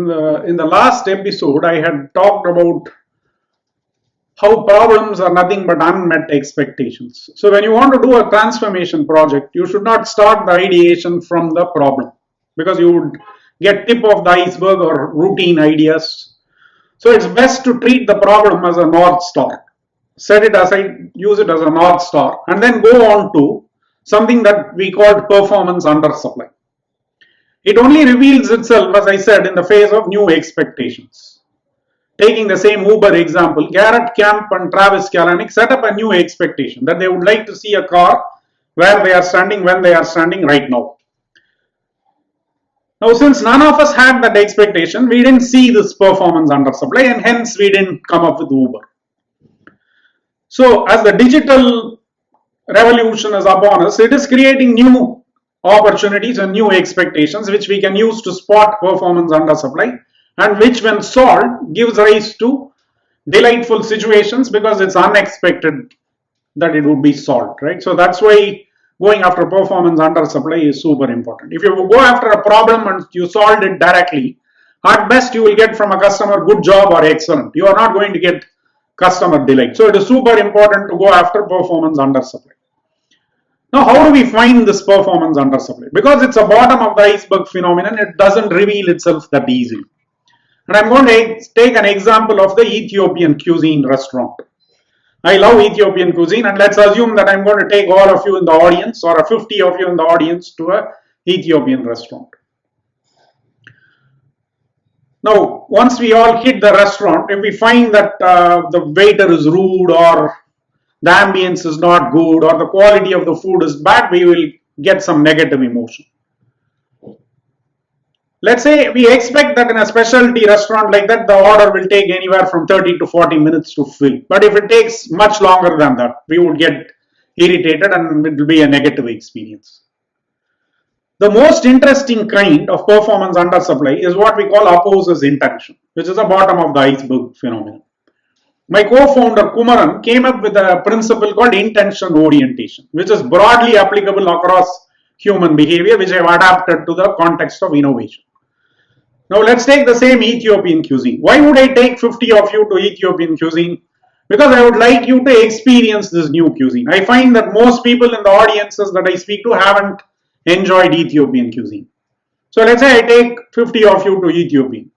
in the last episode, I had talked about how problems are nothing but unmet expectations. So when you want to do a transformation project, you should not start the ideation from the problem, because you would get tip of the iceberg or routine ideas. So it's best to treat the problem as a North Star. Set it aside, use it as a North Star, and then go on to something that we called performance undersupply. It only reveals itself, as I said, in the face of new expectations. Taking the same Uber example, Garrett Camp and Travis Kalanick set up a new expectation that they would like to see a car where they are standing when they are standing right now. Now, since none of us had that expectation, we didn't see this performance undersupply, and hence we didn't come up with Uber. So, as the digital revolution is upon us, it is creating new opportunities and new expectations which we can use to spot performance undersupply, and which, when solved, gives rise to delightful situations because it's unexpected that it would be solved, right? So that's why going after performance undersupply is super important. If you go after a problem and you solved it directly, at best you will get from a customer good job or excellent. You are not going to get customer delight. So it is super important to go after performance undersupply. Now, how do we find this performance undersupply? Because it's a bottom of the iceberg phenomenon, it doesn't reveal itself that easily. And I'm going to take an example of the Ethiopian cuisine restaurant. I love Ethiopian cuisine, and let's assume that I'm going to take all of you in the audience, or 50 of you in the audience, to an Ethiopian restaurant. Now, once we all hit the restaurant, if we find that the waiter is rude, or the ambience is not good, or the quality of the food is bad, we will get some negative emotion. Let's say we expect that in a specialty restaurant like that, the order will take anywhere from 30 to 40 minutes to fill. But if it takes much longer than that, we would get irritated and it will be a negative experience. The most interesting kind of performance undersupply is what we call opposers intention, which is a bottom of the iceberg phenomenon. My co-founder Kumaran came up with a principle called intention orientation, which is broadly applicable across human behavior, which I have adapted to the context of innovation. Now let's take the same Ethiopian cuisine. Why would I take 50 of you to Ethiopian cuisine? Because I would like you to experience this new cuisine. I find that most people in the audiences that I speak to haven't enjoyed Ethiopian cuisine. So let's say I take 50 of you to Ethiopian.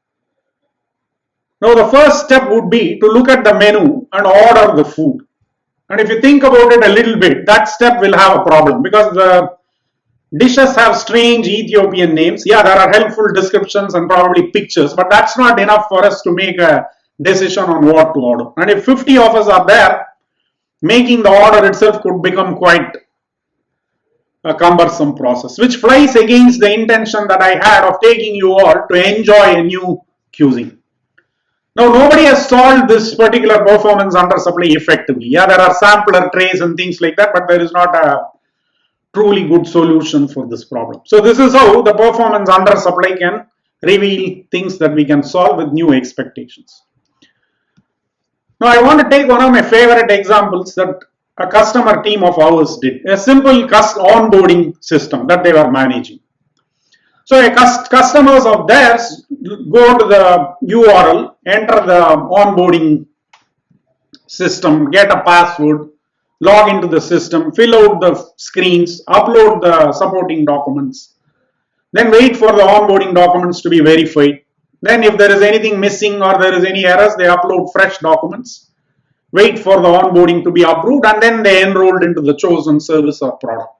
Now the first step would be to look at the menu and order the food. And if you think about it a little bit, that step will have a problem because the dishes have strange Ethiopian names. Yeah, there are helpful descriptions and probably pictures, but that's not enough for us to make a decision on what to order. And if 50 of us are there, making the order itself could become quite a cumbersome process, which flies against the intention that I had of taking you all to enjoy a new cuisine. Now, nobody has solved this particular performance undersupply effectively. Yeah, there are sampler trays and things like that, but there is not a truly good solution for this problem. So this is how the performance undersupply can reveal things that we can solve with new expectations. Now I want to take one of my favorite examples that a customer team of ours did. A simple onboarding system that they were managing. So customers of theirs go to the URL, enter the onboarding system, get a password, log into the system, fill out the screens, upload the supporting documents, then wait for the onboarding documents to be verified. Then if there is anything missing or there is any errors, they upload fresh documents, wait for the onboarding to be approved, and then they enrolled into the chosen service or product.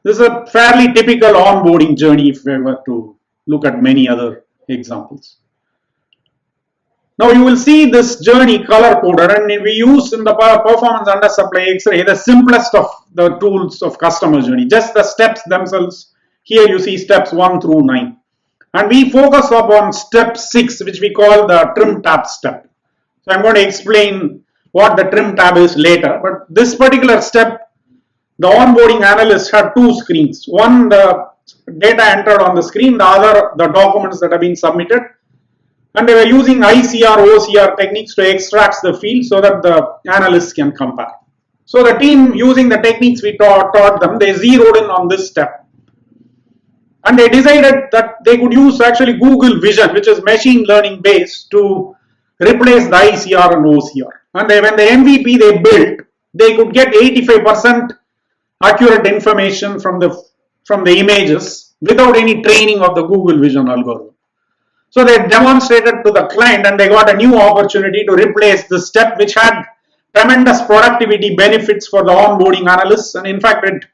This is a fairly typical onboarding journey if we were to look at many other examples. Now you will see this journey color coded, and we use in the Performance Undersupply XRay the simplest of the tools of customer journey, just the steps themselves. Here you see steps 1 through 9. And we focus upon step 6, which we call the trim tab step. So I'm going to explain what the trim tab is later, but this particular step, the onboarding analyst had two screens. One, the data entered on the screen, the other, the documents that have been submitted. And they were using ICR, OCR techniques to extract the field so that the analysts can compare. So the team, using the techniques we taught them, they zeroed in on this step. And they decided that they could use actually Google Vision, which is machine learning based, to replace the ICR and OCR. And when the MVP they built, they could get 85% accurate information from the images without any training of the Google Vision algorithm. So they demonstrated to the client and they got a new opportunity to replace this step, which had tremendous productivity benefits for the onboarding analysts. And in fact, it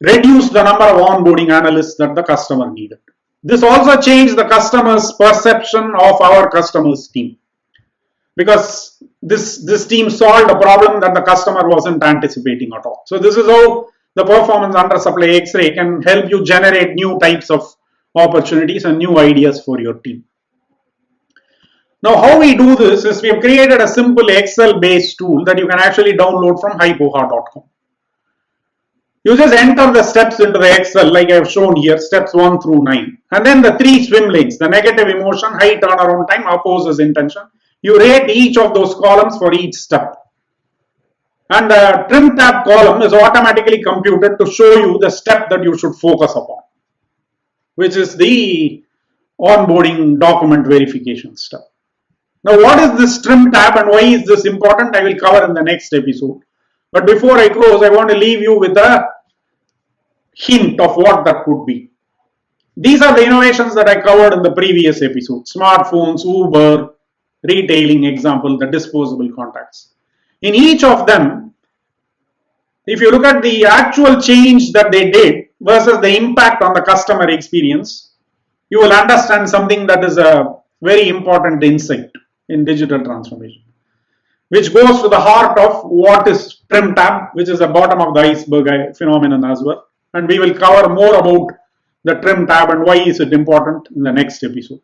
reduced the number of onboarding analysts that the customer needed. This also changed the customer's perception of our customer's team, because this team solved a problem that the customer wasn't anticipating at all. So this is how the Performance Undersupply XRay can help you generate new types of opportunities and new ideas for your team. Now, how we do this is we have created a simple Excel-based tool that you can actually download from hypoha.com. You just enter the steps into the Excel like I have shown here, steps 1 through 9. And then the 3 swim lanes, the negative emotion, high turnaround time, opposes intention. You rate each of those columns for each step. And the trim tab column is automatically computed to show you the step that you should focus upon, which is the onboarding document verification step. Now, what is this trim tab and why is this important? I will cover in the next episode. But before I close, I want to leave you with a hint of what that could be. These are the innovations that I covered in the previous episode: smartphones, Uber, retailing example, the disposable contacts. In each of them, if you look at the actual change that they did versus the impact on the customer experience, you will understand something that is a very important insight in digital transformation, which goes to the heart of what is trim tab, which is the bottom of the iceberg phenomenon as well. And we will cover more about the trim tab and why is it important in the next episode.